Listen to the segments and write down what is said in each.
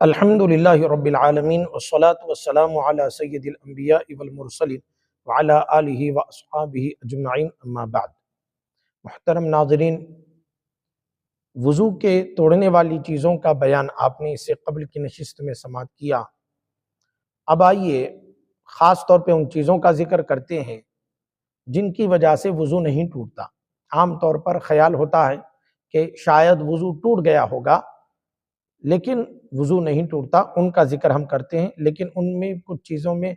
الحمد للہ رب العالمین والصلاة والسلام علی سید الانبیاء والمرسلین وعلی آلہ واصحابہ اجمعین اما بعد۔ محترم ناظرین، وضو کے توڑنے والی چیزوں کا بیان آپ نے اس سے قبل کی نشست میں سماعت کیا۔ اب آئیے خاص طور پہ ان چیزوں کا ذکر کرتے ہیں جن کی وجہ سے وضو نہیں ٹوٹتا۔ عام طور پر خیال ہوتا ہے کہ شاید وضو ٹوٹ گیا ہوگا لیکن وضو نہیں ٹوٹتا، ان کا ذکر ہم کرتے ہیں، لیکن ان میں کچھ چیزوں میں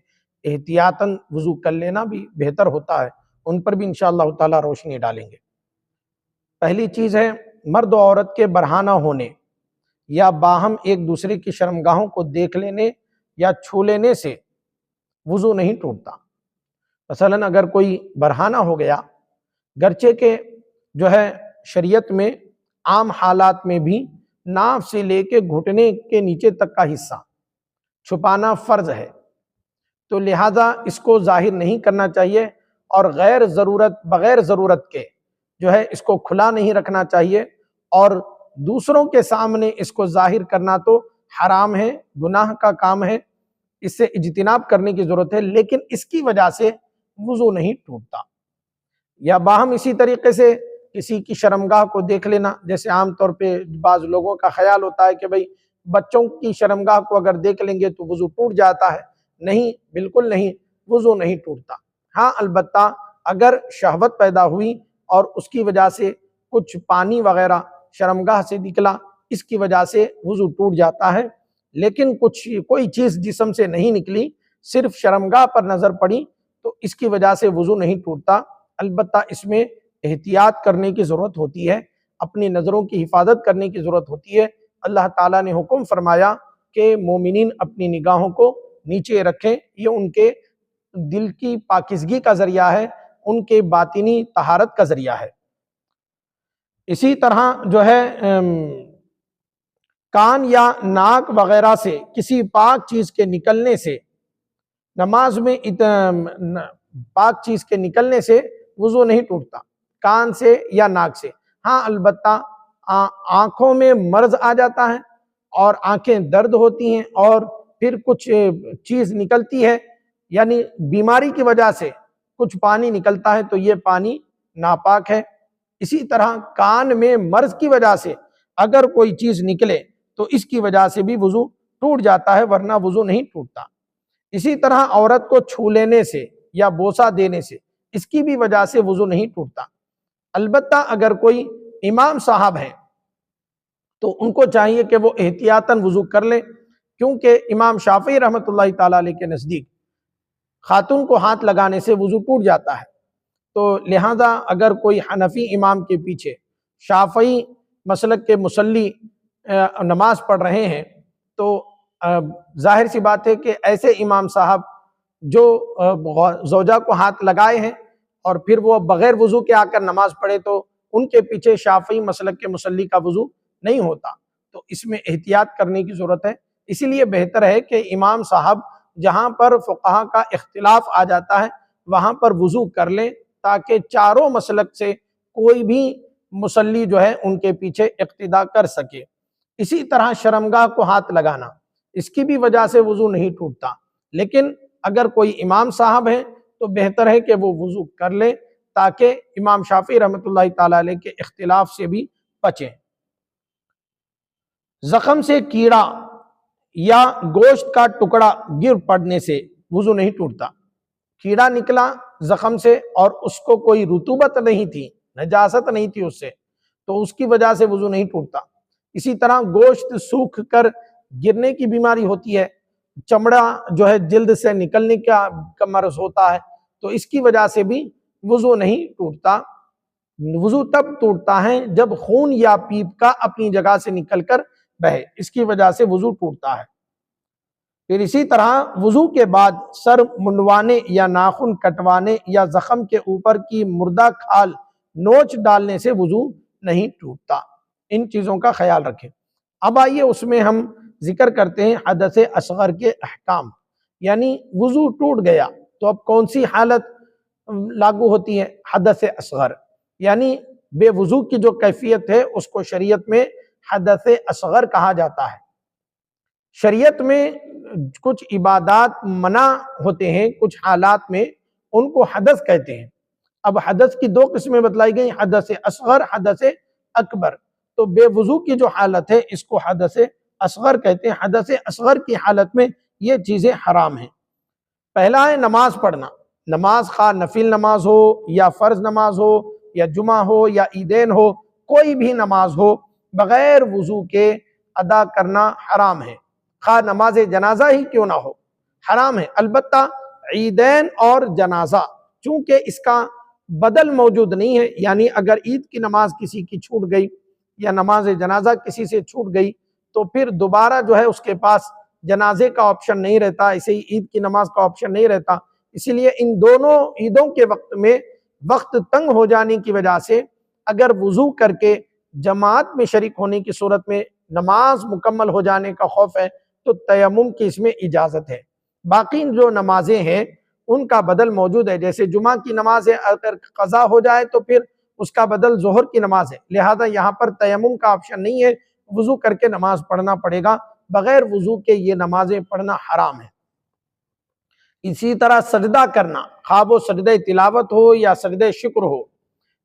احتیاطاً وضو کر لینا بھی بہتر ہوتا ہے، ان پر بھی انشاءاللہ تعالی روشنی ڈالیں گے۔ پہلی چیز ہے مرد و عورت کے برہنہ ہونے یا باہم ایک دوسرے کی شرمگاہوں کو دیکھ لینے یا چھو لینے سے وضو نہیں ٹوٹتا۔ مثلاً اگر کوئی برہنہ ہو گیا، گرچہ کہ جو ہے شریعت میں عام حالات میں بھی ناف سے لے کے گھٹنے کے نیچے تک کا حصہ چھپانا فرض ہے، تو لہذا اس کو ظاہر نہیں کرنا چاہیے اور بغیر ضرورت کے جو ہے اس کو کھلا نہیں رکھنا چاہیے، اور دوسروں کے سامنے اس کو ظاہر کرنا تو حرام ہے، گناہ کا کام ہے، اس سے اجتناب کرنے کی ضرورت ہے، لیکن اس کی وجہ سے وضو نہیں ٹوٹتا۔ یا باہم اسی طریقے سے کسی کی شرمگاہ کو دیکھ لینا، جیسے عام طور پہ بعض لوگوں کا خیال ہوتا ہے کہ بھئی بچوں کی شرمگاہ کو اگر دیکھ لیں گے تو وضو ٹوٹ جاتا ہے۔ نہیں، بالکل نہیں، وضو نہیں ٹوٹتا۔ ہاں البتہ اگر شہوت پیدا ہوئی اور اس کی وجہ سے کچھ پانی وغیرہ شرمگاہ سے نکلا، اس کی وجہ سے وضو ٹوٹ جاتا ہے، لیکن کوئی چیز جسم سے نہیں نکلی، صرف شرمگاہ پر نظر پڑی تو اس کی وجہ سے وضو نہیں ٹوٹتا۔ البتہ اس میں احتیاط کرنے کی ضرورت ہوتی ہے، اپنی نظروں کی حفاظت کرنے کی ضرورت ہوتی ہے۔ اللہ تعالیٰ نے حکم فرمایا کہ مومنین اپنی نگاہوں کو نیچے رکھیں، یہ ان کے دل کی پاکیزگی کا ذریعہ ہے، ان کے باطنی طہارت کا ذریعہ ہے۔ اسی طرح جو ہے کان یا ناک وغیرہ سے کسی پاک چیز کے نکلنے سے نماز میں پاک چیز کے نکلنے سے وضو نہیں ٹوٹتا، کان سے یا ناک سے۔ ہاں البتہ آنکھوں میں مرض آ جاتا ہے اور آنکھیں درد ہوتی ہیں اور پھر کچھ چیز نکلتی ہے، یعنی بیماری کی وجہ سے کچھ پانی نکلتا ہے تو یہ پانی ناپاک ہے۔ اسی طرح کان میں مرض کی وجہ سے اگر کوئی چیز نکلے تو اس کی وجہ سے بھی وضو ٹوٹ جاتا ہے، ورنہ وضو نہیں ٹوٹتا۔ اسی طرح عورت کو چھو لینے سے یا بوسہ دینے سے اس کی بھی وجہ سے وضو نہیں ٹوٹتا۔ البتہ اگر کوئی امام صاحب ہیں تو ان کو چاہیے کہ وہ احتیاطاً وضو کر لیں، کیونکہ امام شافعی رحمۃ اللہ تعالیٰ علیہ کے نزدیک خاتون کو ہاتھ لگانے سے وضو ٹوٹ جاتا ہے، تو لہذا اگر کوئی حنفی امام کے پیچھے شافعی مسلک کے مصلی نماز پڑھ رہے ہیں تو ظاہر سی بات ہے کہ ایسے امام صاحب جو زوجہ کو ہاتھ لگائے ہیں اور پھر وہ بغیر وضو کے آ کر نماز پڑھے تو ان کے پیچھے شافعی مسلک کے مصلی کا وضو نہیں ہوتا، تو اس میں احتیاط کرنے کی ضرورت ہے۔ اسی لیے بہتر ہے کہ امام صاحب جہاں پر فقہا کا اختلاف آ جاتا ہے وہاں پر وضو کر لیں، تاکہ چاروں مسلک سے کوئی بھی مصلی جو ہے ان کے پیچھے اقتداء کر سکے۔ اسی طرح شرمگاہ کو ہاتھ لگانا، اس کی بھی وجہ سے وضو نہیں ٹوٹتا، لیکن اگر کوئی امام صاحب ہیں تو بہتر ہے کہ وہ وضو کر لیں تاکہ امام شافعی رحمۃ اللہ تعالیٰ علیہ کے اختلاف سے بھی بچیں۔ زخم سے کیڑا یا گوشت کا ٹکڑا گر پڑنے سے وضو نہیں ٹوٹتا۔ کیڑا نکلا زخم سے اور اس کو کوئی رطوبت نہیں تھی، نجاست نہیں تھی اس سے، تو اس کی وجہ سے وضو نہیں ٹوٹتا۔ اسی طرح گوشت سوکھ کر گرنے کی بیماری ہوتی ہے، چمڑا جو ہے جلد سے نکلنے کا مرض ہوتا ہے، تو اس کی وجہ سے بھی وضو نہیں ٹوٹتا۔ وضو تب ٹوٹتا ہے جب خون یا پیپ کا اپنی جگہ سے نکل کر بہے، اس کی وجہ سے وضو ٹوٹتا ہے۔ پھر اسی طرح وضو کے بعد سر منڈوانے یا ناخن کٹوانے یا زخم کے اوپر کی مردہ کھال نوچ ڈالنے سے وضو نہیں ٹوٹتا۔ ان چیزوں کا خیال رکھیں۔ اب آئیے اس میں ہم ذکر کرتے ہیں حدث اصغر کے احکام، یعنی وضو ٹوٹ گیا تو اب کون سی حالت لاگو ہوتی ہے؟ حدث اصغر، یعنی بے وضو کی جو کیفیت ہے اس کو شریعت میں حدث اصغر کہا جاتا ہے۔ شریعت میں کچھ عبادات منع ہوتے ہیں، کچھ حالات میں ان کو حدث کہتے ہیں۔ اب حدث کی دو قسمیں بتلائی گئی، حدث اصغر، حدث اکبر۔ تو بے وضو کی جو حالت ہے اس کو حدث اصغر کہتے ہیں۔ حدث اصغر کی حالت میں یہ چیزیں حرام ہیں۔ پہلا ہے نماز پڑھنا، نماز خواہ نفل نماز ہو یا فرض نماز ہو یا جمعہ ہو یا عیدین ہو، کوئی بھی نماز ہو بغیر وضو کے ادا کرنا حرام ہے، خواہ نماز جنازہ ہی کیوں نہ ہو، حرام ہے۔ البتہ عیدین اور جنازہ چونکہ اس کا بدل موجود نہیں ہے، یعنی اگر عید کی نماز کسی کی چھوٹ گئی یا نماز جنازہ کسی سے چھوٹ گئی تو پھر دوبارہ جو ہے اس کے پاس جنازے کا آپشن نہیں رہتا، ایسے ہی عید کی نماز کا آپشن نہیں رہتا۔ اسی لیے ان دونوں عیدوں کے وقت میں وقت تنگ ہو جانے کی وجہ سے اگر وضو کر کے جماعت میں شریک ہونے کی صورت میں نماز مکمل ہو جانے کا خوف ہے تو تیمم کی اس میں اجازت ہے۔ باقی جو نمازیں ہیں ان کا بدل موجود ہے، جیسے جمعہ کی نماز ہے اگر قضا ہو جائے تو پھر اس کا بدل ظہر کی نماز ہے، لہذا یہاں پر تیمم کا آپشن نہیں ہے، وضو کر کے نماز پڑھنا پڑے گا، بغیر وضو کے یہ نمازیں پڑھنا حرام ہے۔ اسی طرح سجدہ کرنا، خواہ وہ سجدہ تلاوت ہو یا سجدہ شکر ہو،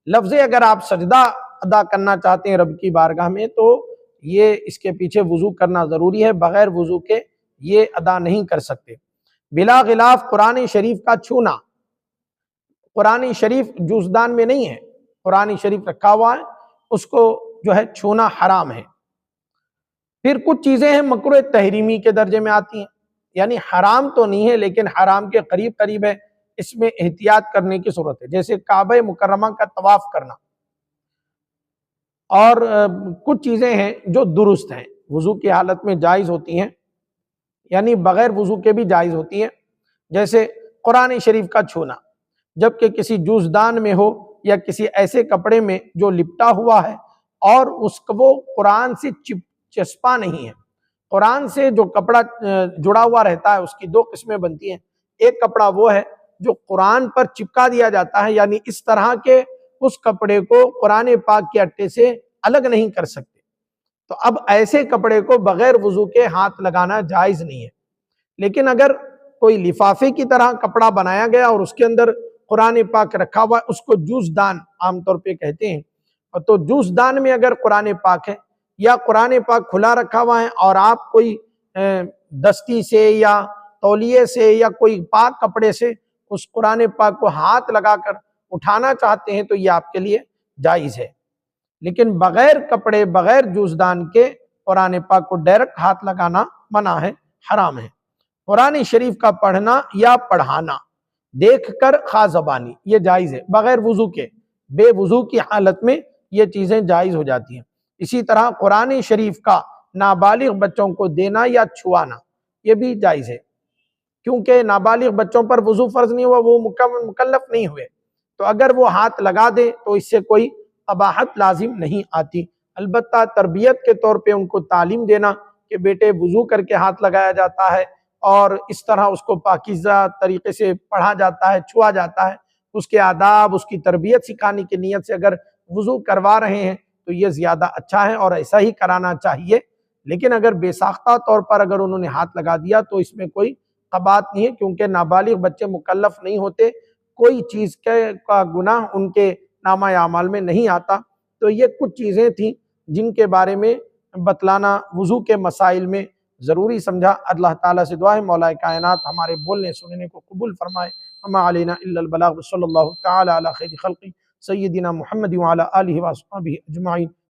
لفظ اگر آپ سجدہ ادا کرنا چاہتے ہیں رب کی بارگاہ میں تو یہ اس کے پیچھے وضو کرنا ضروری ہے، بغیر وضو کے یہ ادا نہیں کر سکتے۔ بلا غلاف قرآن شریف کا چھونا، قرآن شریف جوزدان میں نہیں ہے، قرآن شریف رکھا ہوا ہے، اس کو جو ہے چھونا حرام ہے۔ پھر کچھ چیزیں ہیں مکروہ تحریمی کے درجے میں آتی ہیں، یعنی حرام تو نہیں ہے لیکن حرام کے قریب قریب ہے، اس میں احتیاط کرنے کی صورت ہے، جیسے کعبہ مکرمہ کا طواف کرنا۔ اور کچھ چیزیں ہیں جو درست ہیں، وضو کی حالت میں جائز ہوتی ہیں، یعنی بغیر وضو کے بھی جائز ہوتی ہیں، جیسے قرآن شریف کا چھونا، جبکہ کسی جوزدان میں ہو یا کسی ایسے کپڑے میں جو لپٹا ہوا ہے اور اس کو وہ قرآن سے چسپا نہیں ہے۔ قرآن سے جو کپڑا جڑا ہوا رہتا ہے اس کی دو قسمیں بنتی ہیں، ایک کپڑا وہ ہے جو قرآن پر چپکا دیا جاتا ہے، یعنی اس طرح کے اس کپڑے کو قرآن پاک کے اٹے سے الگ نہیں کر سکتے، تو اب ایسے کپڑے کو بغیر وضو کے ہاتھ لگانا جائز نہیں ہے۔ لیکن اگر کوئی لفافے کی طرح کپڑا بنایا گیا اور اس کے اندر قرآن پاک رکھا ہوا، اس کو جوزدان عام طور پہ کہتے ہیں، تو جوزدان میں اگر قرآن پاک ہے یا قرآن پاک کھلا رکھا ہوا ہے اور آپ کوئی دستی سے یا تولیے سے یا کوئی پاک کپڑے سے اس قرآن پاک کو ہاتھ لگا کر اٹھانا چاہتے ہیں تو یہ آپ کے لیے جائز ہے، لیکن بغیر کپڑے بغیر جوزدان کے قرآن پاک کو ڈائریکٹ ہاتھ لگانا منع ہے، حرام ہے۔ قرآن شریف کا پڑھنا یا پڑھانا دیکھ کر خواہ زبانی، یہ جائز ہے بغیر وضو کے، بے وضو کی حالت میں یہ چیزیں جائز ہو جاتی ہیں۔ اسی طرح قرآن شریف کا نابالغ بچوں کو دینا یا چھوانا یہ بھی جائز ہے، کیونکہ نابالغ بچوں پر وضو فرض نہیں ہوا، وہ مکلف نہیں ہوئے، تو اگر وہ ہاتھ لگا دیں تو اس سے کوئی قباحت لازم نہیں آتی۔ البتہ تربیت کے طور پہ ان کو تعلیم دینا کہ بیٹے وضو کر کے ہاتھ لگایا جاتا ہے اور اس طرح اس کو پاکیزہ طریقے سے پڑھا جاتا ہے، چھوا جاتا ہے، اس کے آداب، اس کی تربیت سکھانے کی نیت سے اگر وضو کروا رہے ہیں تو یہ زیادہ اچھا ہے اور ایسا ہی کرانا چاہیے۔ لیکن اگر بے ساختہ طور پر اگر انہوں نے ہاتھ لگا دیا تو اس میں کوئی قباحت نہیں ہے، کیونکہ نابالغ بچے مکلف نہیں ہوتے، کوئی چیز کا گناہ ان کے نامہ اعمال میں نہیں آتا۔ تو یہ کچھ چیزیں تھیں جن کے بارے میں بتلانا وضو کے مسائل میں ضروری سمجھا۔ اللہ تعالیٰ سے دعا ہے مولا کائنات ہمارے بولنے سننے کو قبول فرمائے۔ وما علینا الا البلاغ، صلی اللہ تعالی علی خیر خلقہ سیدنا محمد وعلی آلہ وصحبہ اجمعین۔